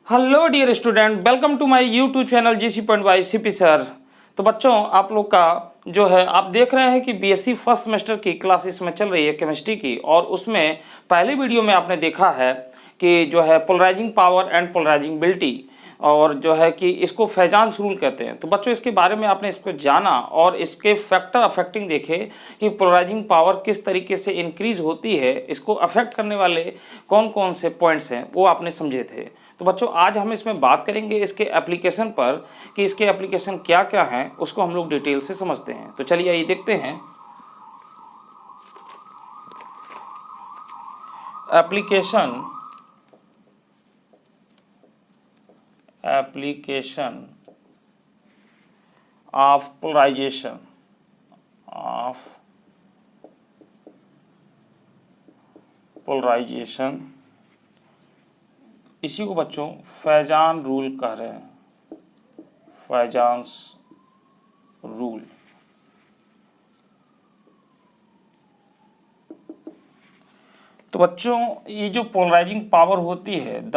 Hello dear student, welcome to my YouTube channel GC point by CP sir. तो बच्चों, आप लोग का जो है आप देख रहे हैं कि बीएससी फर्स्ट सेमेस्टर की क्लासेस में चल रही है केमिस्ट्री की, और उसमें पहले वीडियो में आपने देखा है कि जो है पोलराइजिंग पावर एंड पोलराइजिंगबिलिटी, और जो है कि इसको फैजान्स रूल कहते हैं। तो बच्चों, इसके बारे में आपने इसको जाना और इसके फैक्टर अफेक्टिंग देखे कि पोलराइजिंग पावर किस तरीके से इंक्रीज होती है, इसको अफेक्ट करने वाले कौन कौन से पॉइंट्स हैं वो आपने समझे थे। तो बच्चों, आज हम इसमें बात करेंगे इसके एप्लीकेशन पर कि इसके एप्लीकेशन क्या क्या हैं, उसको हम लोग डिटेल से समझते हैं। तो चलिए आइए देखते हैं एप्लीकेशन ऑफ पोलराइजेशन इसी को बच्चों फैजान रूल कह रहे हैं, फैजान्स रूल। तो बच्चों, ये जो पोलराइजिंग पावर होती है, the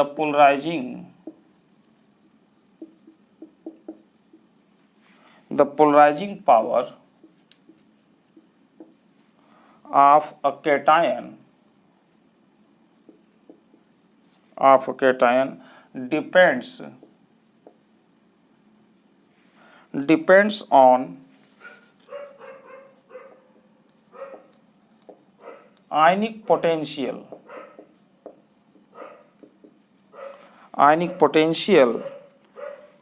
polarising power of a cation depends on ionic potential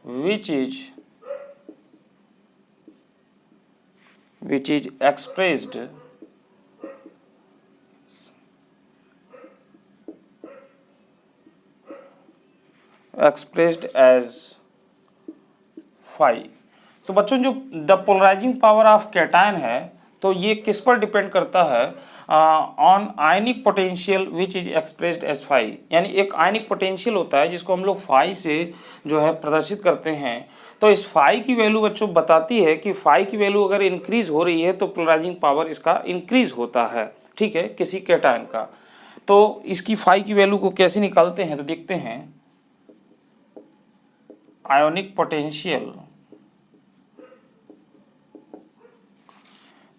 which is expressed as phi। तो बच्चों, जो the polarising power of cation है, तो ये किस पर डिपेंड करता है? On ionic potential which is expressed as phi. यानी एक आयनिक पोटेंशियल होता है जिसको हम लोग फाई से जो है प्रदर्शित करते हैं। तो इस फाई की वैल्यू बच्चों बताती है कि फाई की वैल्यू अगर इंक्रीज हो रही है तो पोलराइजिंग पावर इसका इंक्रीज होता है, ठीक है, किसी कैटायन का। तो इसकी फाई की वैल्यू को कैसे निकालते हैं, तो देखते हैं। आयोनिक पोटेंशियल,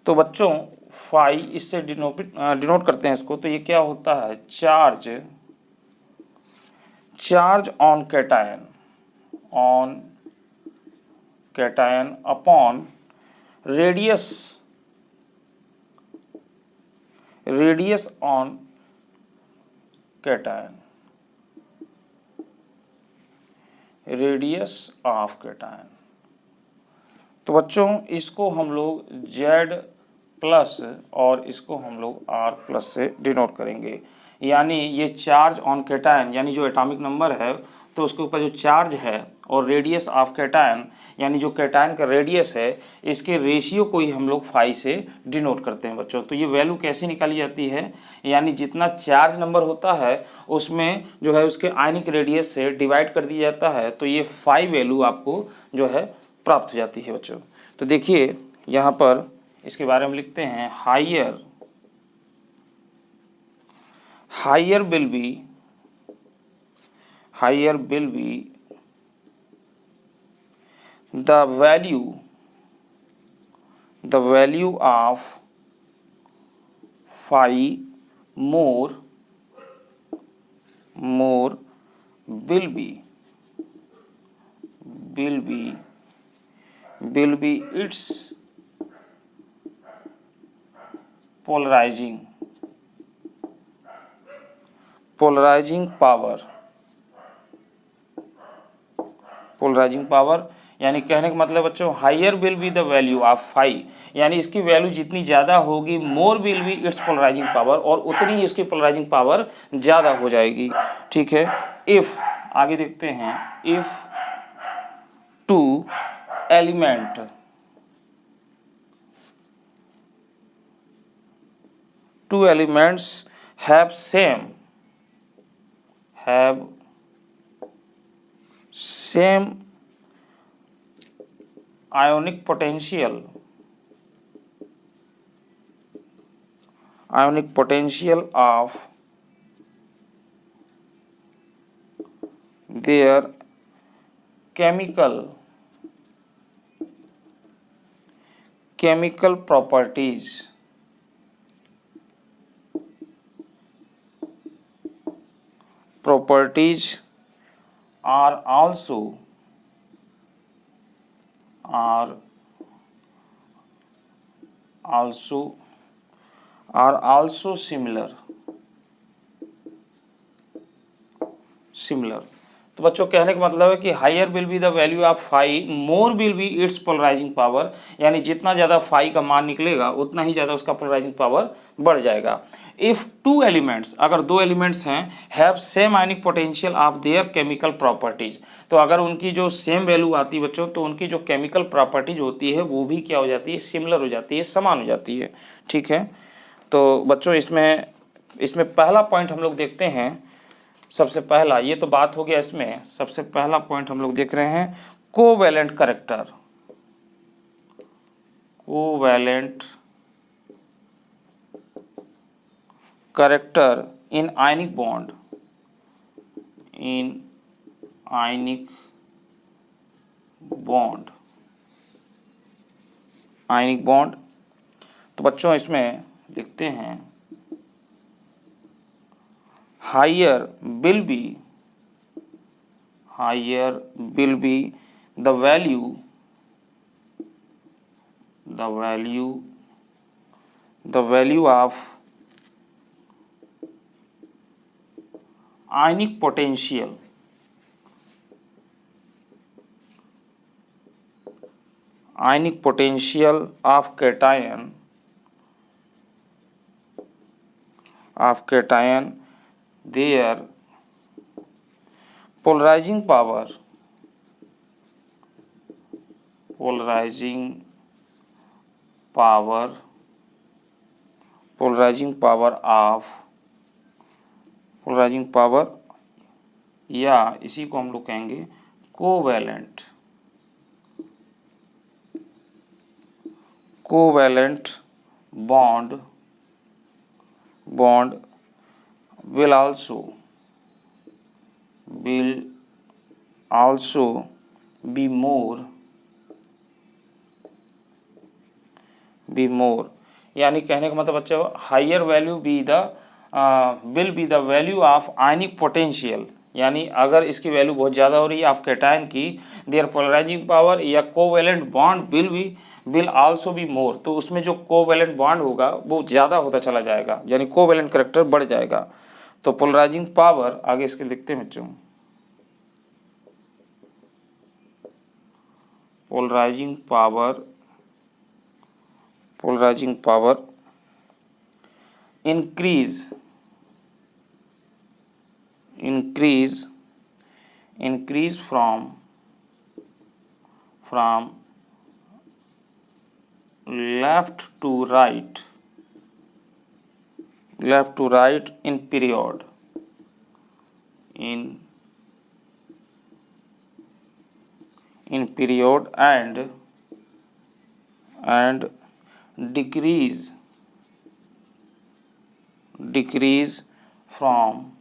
तो बच्चों फाई इससे डिनोट करते हैं इसको। तो ये क्या होता है? Charge on cation upon radius on cation, radius of cation. तो बच्चों, इसको हम लोग Z प्लस और इसको हम लोग R प्लस से डिनोट करेंगे। यानी ये चार्ज ऑन कैटायन यानी जो एटॉमिक नंबर है, तो उसके ऊपर जो चार्ज है, और रेडियस ऑफ कैटायन यानी जो कैटायन का रेडियस है, इसके रेशियो को ही हम लोग फाई से डिनोट करते हैं बच्चों। तो ये वैल्यू कैसे निकाली जाती है? यानी जितना चार्ज नंबर होता है उसमें जो है उसके आयनिक रेडियस से डिवाइड कर दिया जाता है, तो ये फाई वैल्यू आपको जो है प्राप्त हो जाती है बच्चों। तो देखिए यहाँ पर इसके बारे में लिखते हैं। Higher will be the value of phi more will be its polarising power. यानी कहने का मतलब बच्चों, higher will be the value of phi, यानी इसकी वैल्यू जितनी ज़्यादा होगी, more will be its polarising power, और उतनी ही इसकी पोलराइजिंग पावर ज़्यादा हो जाएगी, ठीक है। इफ़, आगे देखते हैं, if two elements have same ionic potential of their chemical properties are also similar। तो बच्चों कहने का मतलब है कि higher will be the value of phi, more will be its polarising power, यानी जितना ज़्यादा फाई का मान निकलेगा उतना ही ज़्यादा उसका पोलराइजिंग पावर बढ़ जाएगा। इफ़ टू एलिमेंट्स, अगर दो एलिमेंट्स हैं, have same ionic potential of their chemical properties, तो अगर उनकी जो सेम वैल्यू आती है बच्चों, तो उनकी जो केमिकल प्रॉपर्टीज होती है वो भी क्या हो जाती है, सिमिलर हो जाती है, समान हो जाती है। ठीक है, तो बच्चों इसमें पहला पॉइंट हम लोग देखते हैं। सबसे पहला, ये तो बात हो गया इसमें, सबसे पहला पॉइंट हम लोग देख रहे हैं covalent character. Covalent character in ionic bond, ionic bond. तो बच्चों इसमें लिखते हैं higher will be the value of ionic potential of cation, their polarizing power या इसी को हम लोग कहेंगे covalent bond will also be more, यानी कहने का मतलब बच्चों higher value will be the value of ionic potential, यानी अगर इसकी वैल्यू बहुत ज़्यादा हो रही है आप कैटायन की, देयर पोलराइजिंग पावर या covalent bond will also be मोर, तो उसमें जो कोवैलेंट बॉन्ड होगा वो ज़्यादा होता चला जाएगा, यानी कोवैलेंट कैरेक्टर बढ़ जाएगा। तो पोलराइजिंग पावर आगे इसके लिखते हैं बच्चों, polarising power increase from left to right in period and decrease from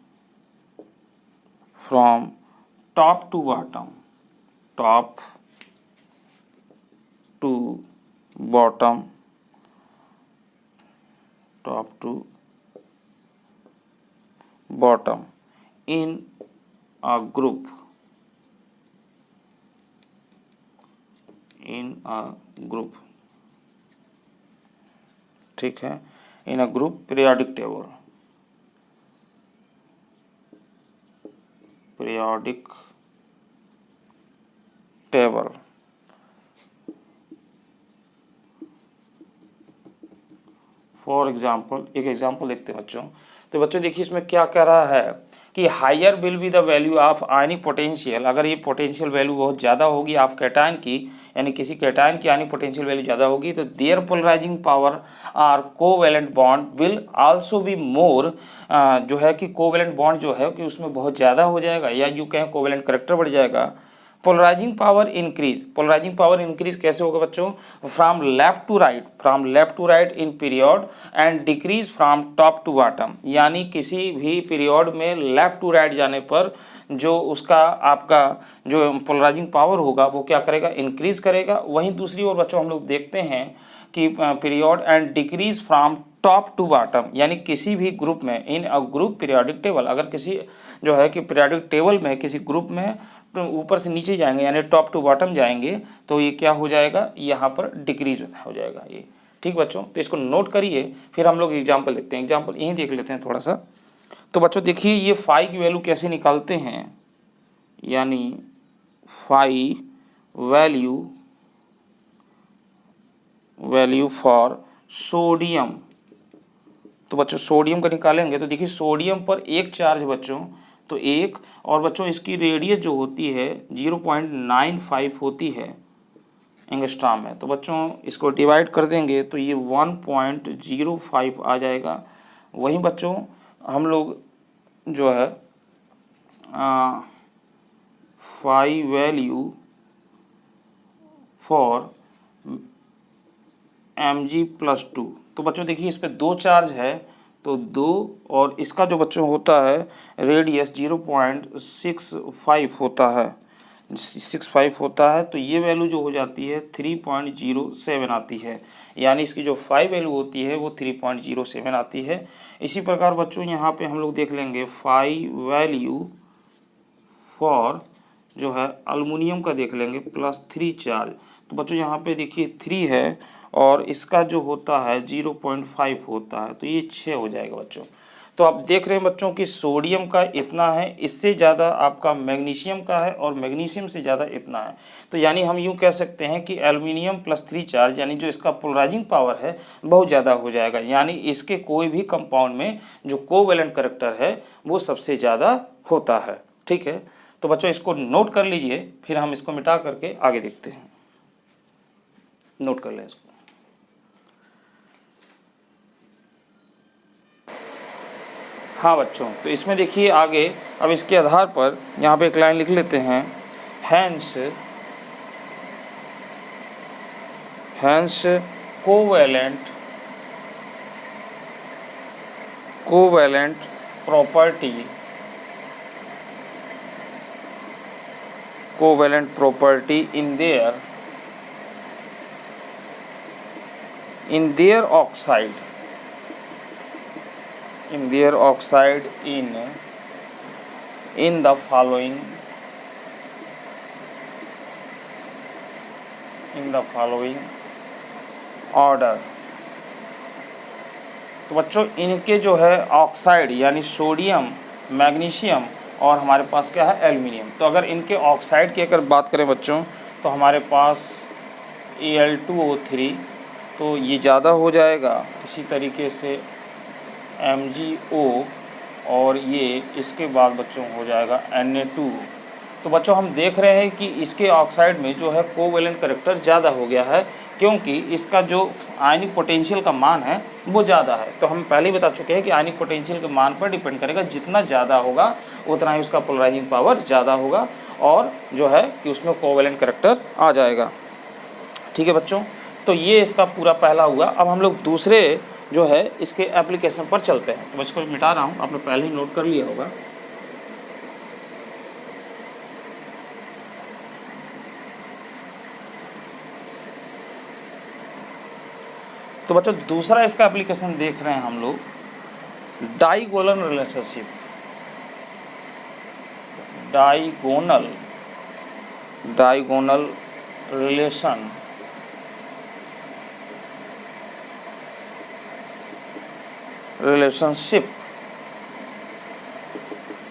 top to bottom in a group ठीक है, in a group periodic table. For example, एक एग्जाम्पल देखते हैं बच्चों। तो बच्चों देखिए इसमें क्या कह रहा है कि higher will be the value of ionic potential, अगर ये पोटेंशियल वैल्यू बहुत ज़्यादा होगी आप कैटायन की, यानी किसी कैटायन की आयनिक पोटेंशियल वैल्यू ज़्यादा होगी, तो their polarising power or covalent bond will also be more, जो है कि कोवैलेंट बॉन्ड जो है कि उसमें बहुत ज़्यादा हो जाएगा, या यूँ कहें कोवैलेंट कैरेक्टर बढ़ जाएगा। पोलराइजिंग पावर इंक्रीज कैसे होगा बच्चों, from left to right in period and decrease from top to bottom, यानी किसी भी पीरियड में लेफ्ट टू राइट जाने पर जो उसका आपका जो पोलराइजिंग पावर होगा वो क्या करेगा, इंक्रीज करेगा। वहीं दूसरी ओर बच्चों हम लोग देखते हैं कि period and decrease from top to bottom, यानी किसी भी ग्रुप में in a group periodic table, अगर किसी जो है कि पीरियोडिक टेबल में किसी ग्रुप में तो ऊपर से नीचे जाएंगे यानी टॉप टू बॉटम जाएंगे तो ये क्या हो जाएगा, यहाँ पर डिक्रीज हो जाएगा ये। ठीक बच्चों, तो इसको नोट करिए, फिर हम लोग एग्जाम्पल देखते हैं। एग्जाम्पल यहीं देख लेते हैं थोड़ा सा। तो बच्चों देखिए ये फाई की वैल्यू कैसे निकालते हैं, यानी फाई वैल्यू फॉर सोडियम। तो बच्चों सोडियम का निकालेंगे तो देखिए सोडियम पर एक चार्ज बच्चों तो एक, और बच्चों इसकी रेडियस जो होती है 0.95 होती है एंगस्ट्रॉम में। तो बच्चों इसको डिवाइड कर देंगे तो ये 1.05 आ जाएगा। वहीं बच्चों हम लोग जो है फाई वैल्यू फॉर Mg+2, तो बच्चों देखिए इस पर 2 चार्ज है तो 2, और इसका जो बच्चों होता है रेडियस 0.65 होता है, 65 होता है, तो ये वैल्यू जो हो जाती है 3.07 आती है, यानी इसकी जो फाई वैल्यू होती है वो 3.07 आती है। इसी प्रकार बच्चों यहाँ पे हम लोग देख लेंगे फाई वैल्यू फॉर जो है अल्युमिनियम का देख लेंगे +3 चार्ज। तो बच्चों यहाँ पे देखिए 3 है और इसका जो होता है 0.5 होता है, तो ये 6 हो जाएगा बच्चों। तो आप देख रहे हैं बच्चों कि सोडियम का इतना है, इससे ज़्यादा आपका मैग्नीशियम का है और मैग्नीशियम से ज़्यादा इतना है। तो यानी हम यूँ कह सकते हैं कि एल्युमिनियम +3 चार्ज यानी जो इसका पोलराइजिंग पावर है बहुत ज़्यादा हो जाएगा, यानी इसके कोई भी कंपाउंड में जो कोवैलेंट करैक्टर है वो सबसे ज़्यादा होता है। ठीक है, तो बच्चों इसको नोट कर लीजिए, फिर हम इसको मिटा करके आगे देखते हैं। नोट कर लें इसको। हाँ बच्चों, तो इसमें देखिए आगे अब इसके आधार पर यहाँ पे एक लाइन लिख लेते हैं, hence covalent property in their oxide in the following order। तो बच्चों इनके जो है ऑक्साइड यानी सोडियम, मैग्नीशियम और हमारे पास क्या है एल्युमिनियम। तो अगर इनके ऑक्साइड की अगर बात करें बच्चों तो हमारे पास Al2O3, तो ये ज़्यादा हो जाएगा। इसी तरीके से MgO, और ये इसके बाद बच्चों हो जाएगा Na2। तो बच्चों हम देख रहे हैं कि इसके ऑक्साइड में जो है कोवैलेंट करैक्टर ज़्यादा हो गया है, क्योंकि इसका जो आयनिक पोटेंशियल का मान है वो ज़्यादा है। तो हम पहले ही बता चुके हैं कि आयनिक पोटेंशियल के मान पर डिपेंड करेगा, जितना ज़्यादा होगा उतना ही उसका पोलराइजिंग पावर ज़्यादा होगा और जो है कि उसमें कोवैलेंट करैक्टर आ जाएगा। ठीक है बच्चों, तो ये इसका पूरा पहला हुआ। अब हम लोग दूसरे जो है इसके एप्लीकेशन पर चलते हैं। तो बच्चों मिटा रहा हूँ, आपने पहले ही नोट कर लिया होगा। तो बच्चों दूसरा इसका एप्लीकेशन देख रहे हैं हम लोग, डाइगोनल रिलेशनशिप। Diagonal relationship.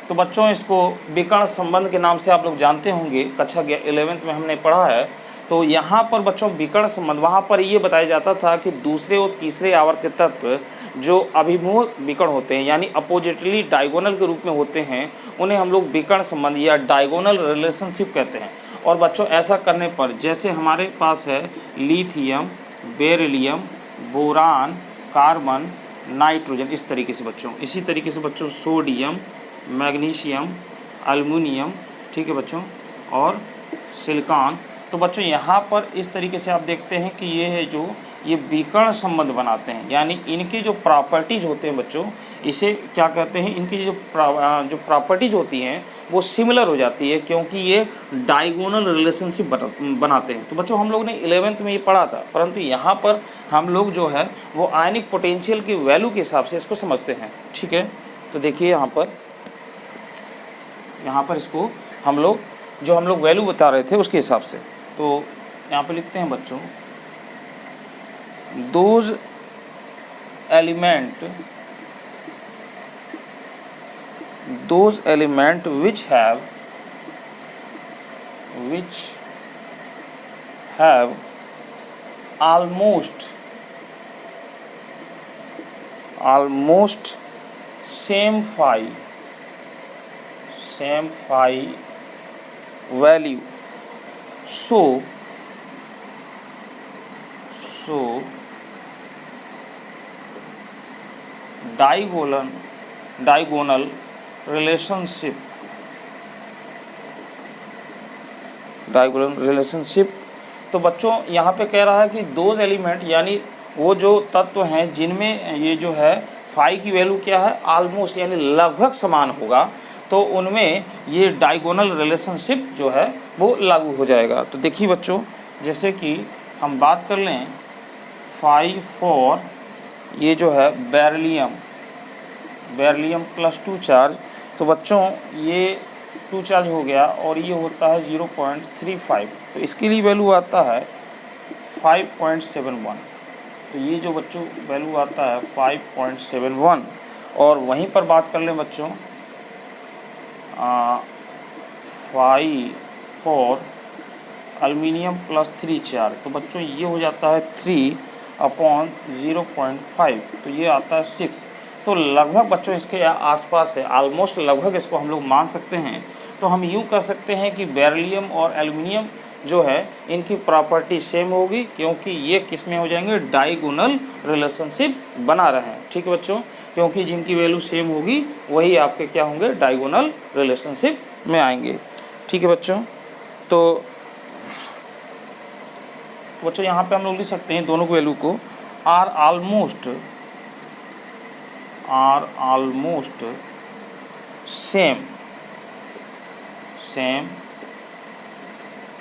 तो बच्चों इसको विकर्ण संबंध के नाम से आप लोग जानते होंगे, कक्षा 11वीं में हमने पढ़ा है। तो यहाँ पर बच्चों विकर्ण संबंध, वहाँ पर ये बताया जाता था कि दूसरे और तीसरे आवर्त के तत्व जो अभिमुख विकर्ण होते हैं यानी अपोजिटली डायगोनल के रूप में होते हैं, उन्हें हम लोग विकर्ण संबंध या डायगोनल रिलेशनशिप कहते हैं। और बच्चों ऐसा करने पर जैसे हमारे पास है lithium, beryllium, boron, carbon, nitrogen, इस तरीके से बच्चों। इसी तरीके से बच्चों सोडियम, मैग्नीशियम, एल्युमिनियम, ठीक है बच्चों, और सिलिकॉन। तो बच्चों यहाँ पर इस तरीके से आप देखते हैं कि ये है जो ये विकर्ण संबंध बनाते हैं, यानी इनकी जो प्रॉपर्टीज़ होते हैं बच्चों, इसे क्या कहते हैं, इनकी जो प्रॉपर्टीज़ होती हैं वो सिमिलर हो जाती है, क्योंकि ये डायगोनल रिलेशनशिप बनाते हैं। तो बच्चों हम लोग ने 11th में ये पढ़ा था, परंतु यहाँ पर हम लोग जो है वो आयनिक पोटेंशियल की वैल्यू के हिसाब से इसको समझते हैं। ठीक है, तो देखिए यहाँ पर इसको हम लोग वैल्यू बता रहे थे उसके हिसाब से। तो यहाँ पर लिखते हैं बच्चों, those element which have almost same phi value, so diagonal relationship। तो बच्चों यहाँ पे कह रहा है कि दोज एलिमेंट यानी वो जो तत्व हैं जिनमें ये जो है फाई की वैल्यू क्या है, ऑलमोस्ट यानी लगभग समान होगा, तो उनमें ये डायगोनल रिलेशनशिप जो है वो लागू हो जाएगा। तो देखिए बच्चों, जैसे कि हम बात कर लें फाई फॉर ये जो है बेरिलियम +2 चार्ज, तो बच्चों ये 2 चार्ज हो गया और ये होता है 0.35, तो इसके लिए वैल्यू आता है 5.71। तो ये जो बच्चों वैल्यू आता है 5.71। और वहीं पर बात कर लें बच्चों फाई फॉर एल्युमिनियम +3 चार्ज, तो बच्चों ये हो जाता है 3/0.5, तो ये आता है 6। तो लगभग बच्चों इसके आसपास है, ऑलमोस्ट लगभग इसको हम लोग मान सकते हैं। तो हम यूँ कर सकते हैं कि बेरिलियम और एल्युमिनियम जो है इनकी प्रॉपर्टी सेम होगी, क्योंकि ये किस में हो जाएंगे, डायगोनल रिलेशनशिप बना रहे हैं। ठीक है बच्चों, क्योंकि जिनकी वैल्यू सेम होगी वही आपके क्या होंगे, डायगोनल रिलेशनशिप में आएंगे। ठीक है बच्चों, तो बच्चों यहाँ पे हम लोग लिख सकते हैं दोनों की वैल्यू को, are almost same,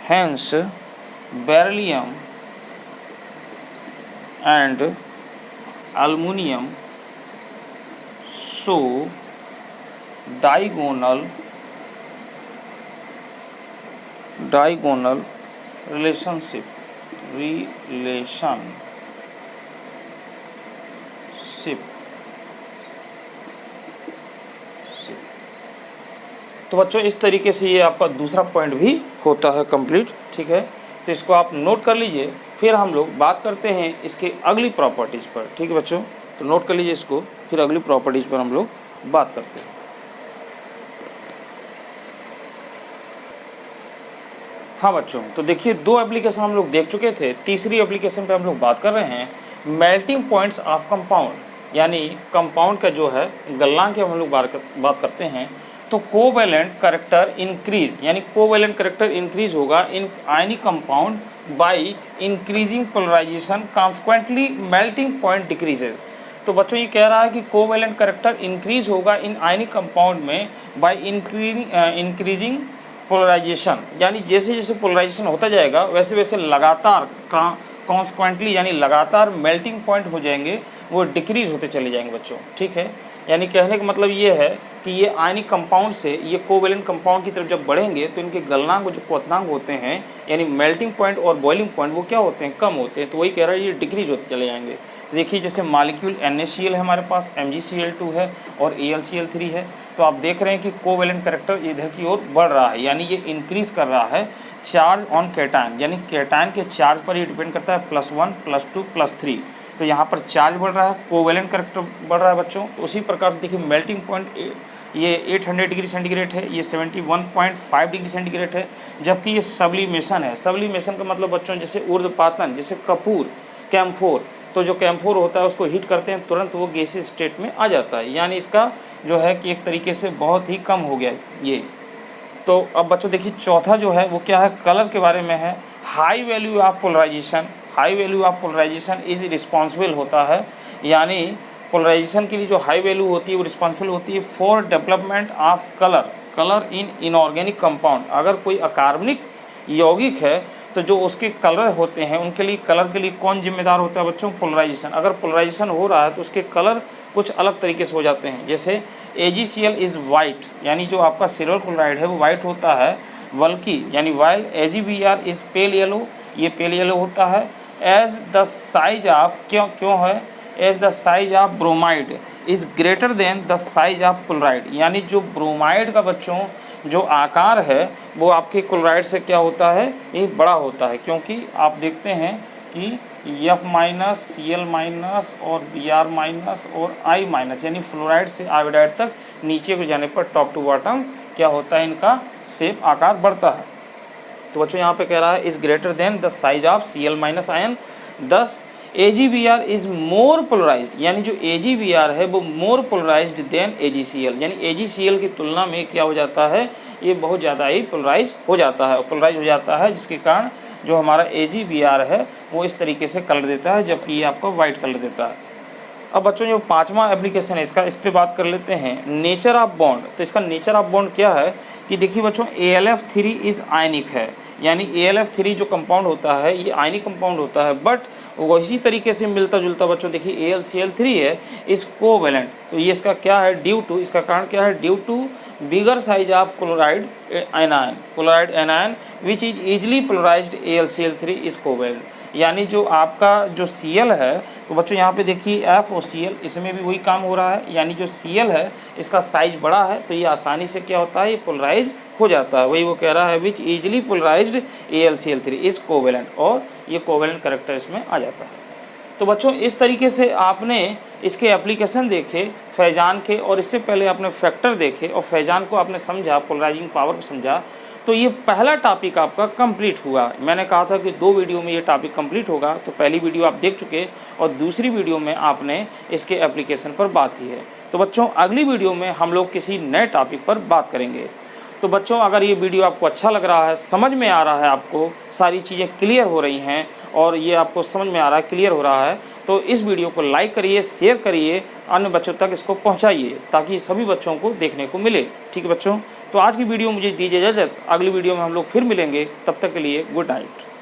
hence beryllium and aluminum show diagonal relationship। तो बच्चों इस तरीके से ये आपका दूसरा पॉइंट भी होता है कंप्लीट। ठीक है, तो इसको आप नोट कर लीजिए, फिर हम लोग बात करते हैं इसके अगली प्रॉपर्टीज़ पर। ठीक है बच्चों, तो नोट कर लीजिए इसको, फिर अगली प्रॉपर्टीज़ पर हम लोग बात करते हैं। हाँ बच्चों, तो देखिए 2 एप्लीकेशन हम लोग देख चुके थे, तीसरी एप्लीकेशन पे हम लोग बात कर रहे हैं मेल्टिंग पॉइंट्स ऑफ कंपाउंड, यानी कंपाउंड का जो है गलनांक की हम लोग बात करते हैं। तो कोवैलेंट करैक्टर इंक्रीज, यानी कोवैलेंट करैक्टर इंक्रीज होगा in ionic compound by increasing polarisation, consequently melting point decreases. तो बच्चों ये कह रहा है कि कोवैलेंट करैक्टर इंक्रीज होगा इन आयनिक कंपाउंड में बाय इंक्रीजिंग पोलराइजेशन, यानी जैसे जैसे पोलराइजेशन होता जाएगा वैसे वैसे लगातार कॉन्सिक्वेंटली यानी लगातार मेल्टिंग पॉइंट हो जाएंगे, वो डिक्रीज होते चले जाएंगे बच्चों। ठीक है, यानी कहने का मतलब ये है कि ये आयनिक कंपाउंड से ये कोवैलेंट कंपाउंड की तरफ जब बढ़ेंगे तो इनके गलनांक जो क्वथनांक होते हैं यानी मेल्टिंग पॉइंट और बॉइलिंग पॉइंट वो क्या होते हैं, कम होते हैं। तो वही कह रहा है ये डिक्रीज होते चले जाएंगे। तो देखिए जैसे मॉलिक्यूल NaCl है हमारे पास, MgCl2 है और AlCl3 है, तो आप देख रहे हैं कि कोवैलेंट करैक्टर इधर की ओर बढ़ रहा है, यानी ये इंक्रीज कर रहा है चार्ज ऑन कैटायन, यानी कैटायन के चार्ज पर ये डिपेंड करता है +1 +2 +3। तो यहाँ पर चार्ज बढ़ रहा है, कोवैलेंट करैक्टर बढ़ रहा है बच्चों। तो उसी प्रकार से देखिए मेल्टिंग पॉइंट ये 800 डिग्री सेंटीग्रेड है, ये 71.5 डिग्री सेंटीग्रेड है, जबकि ये सब्लिमेशन है। सब्लिमेशन का मतलब बच्चों जैसे ऊर्ध्वपातन, जैसे कपूर, कैम्फोर, तो जो कैम्फोर होता है उसको हीट करते हैं तुरंत वो गैसीय स्टेट में आ जाता है, यानी इसका जो है कि एक तरीके से बहुत ही कम हो गया ये। तो अब बच्चों देखिए चौथा जो है वो क्या है, कलर के बारे में है। High value of polarisation, high value of polarisation is responsible होता है, यानी पोलराइजेशन के लिए जो हाई वैल्यू होती है वो रिस्पॉन्सिबल होती है for development of colour, colour in inorganic compound. अगर कोई अकार्बनिक यौगिक है तो जो उसके कलर होते हैं उनके लिए, कलर के लिए कौन जिम्मेदार होता है बच्चों, पोलराइजेशन। अगर पोलराइजेशन हो रहा है तो उसके कलर कुछ अलग तरीके से हो जाते हैं। जैसे AgCl इज़ वाइट, यानी जो आपका सिल्वर क्लोराइड है वो वाइट होता है, बल्कि यानी while AgBr is pale yellow, ये पेल येलो होता है। एज द साइज ऑफ, क्यों है, as the size of bromide is greater than the size of chloride, यानी जो ब्रोमाइड का बच्चों जो आकार है वो आपके क्लोराइड से क्या होता है, ये बड़ा होता है। क्योंकि आप देखते हैं कि F-, Cl- और Br- और I- यानी फ्लोराइड से आयोडाइड तक नीचे को जाने पर टॉप टू बॉटम क्या होता है, इनका शेप आकार बढ़ता है। तो बच्चों यहाँ पे कह रहा है is greater than the size of Cl- ion, दस AgBr इज़ मोर पोलराइज्ड, यानी जो AgBr है वो मोर पोलराइज्ड देन AgCl, यानी AgCl की तुलना में क्या हो जाता है, ये बहुत ज़्यादा ही पोलराइज हो जाता है, पोलराइज हो जाता है, जिसके कारण जो हमारा AgBr है वो इस तरीके से कलर देता है, जबकि ये आपको वाइट कलर देता है। अब बच्चों जो पांचवा एप्लीकेशन है इसका, इस पर बात कर लेते हैं, नेचर ऑफ बॉन्ड। तो इसका नेचर ऑफ बॉन्ड क्या है कि देखिए बच्चों AlF3 इज़ आयनिक है, यानी AlF3 जो कंपाउंड होता है ये आयनिक कंपाउंड होता है, बट वो इसी तरीके से मिलता जुलता बच्चों देखिए AlCl3 है इस कोवेलेंट। तो ये इसका क्या है, ड्यू टू, इसका कारण क्या है, due to bigger size of chloride anion, chloride anion which is easily polarised AlCl3 is covalent, यानी जो आपका जो Cl है, तो बच्चों यहाँ पे देखिए F और Cl, इसमें भी वही काम हो रहा है, यानी जो Cl है इसका साइज बड़ा है तो ये आसानी से क्या होता है, ये पोलराइज हो जाता है। वही वो कह रहा है which easily polarised AlCl3 is covalent, और ये कोवेलेंट करेक्टर इसमें आ जाता है। तो बच्चों इस तरीके से आपने इसके एप्लीकेशन देखे फैजान के, और इससे पहले आपने फैक्टर देखे और फैजान को आपने समझा, पोलराइजिंग पावर को समझा। तो ये पहला टॉपिक आपका कंप्लीट हुआ। मैंने कहा था कि 2 वीडियो में ये टॉपिक कंप्लीट होगा, तो पहली वीडियो आप देख चुके और दूसरी वीडियो में आपने इसके एप्लीकेशन पर बात की है। तो बच्चों अगली वीडियो में हम लोग किसी नए टॉपिक पर बात करेंगे। तो बच्चों अगर ये वीडियो आपको अच्छा लग रहा है, समझ में आ रहा है, आपको सारी चीज़ें क्लियर हो रही हैं और ये आपको समझ में आ रहा है, क्लियर हो रहा है, तो इस वीडियो को लाइक करिए, शेयर करिए, अन्य बच्चों तक इसको पहुंचाइए ताकि सभी बच्चों को देखने को मिले। ठीक है बच्चों, तो आज की वीडियो मुझे दीजिए इजाज़त, अगली वीडियो में हम लोग फिर मिलेंगे, तब तक के लिए गुड नाइट।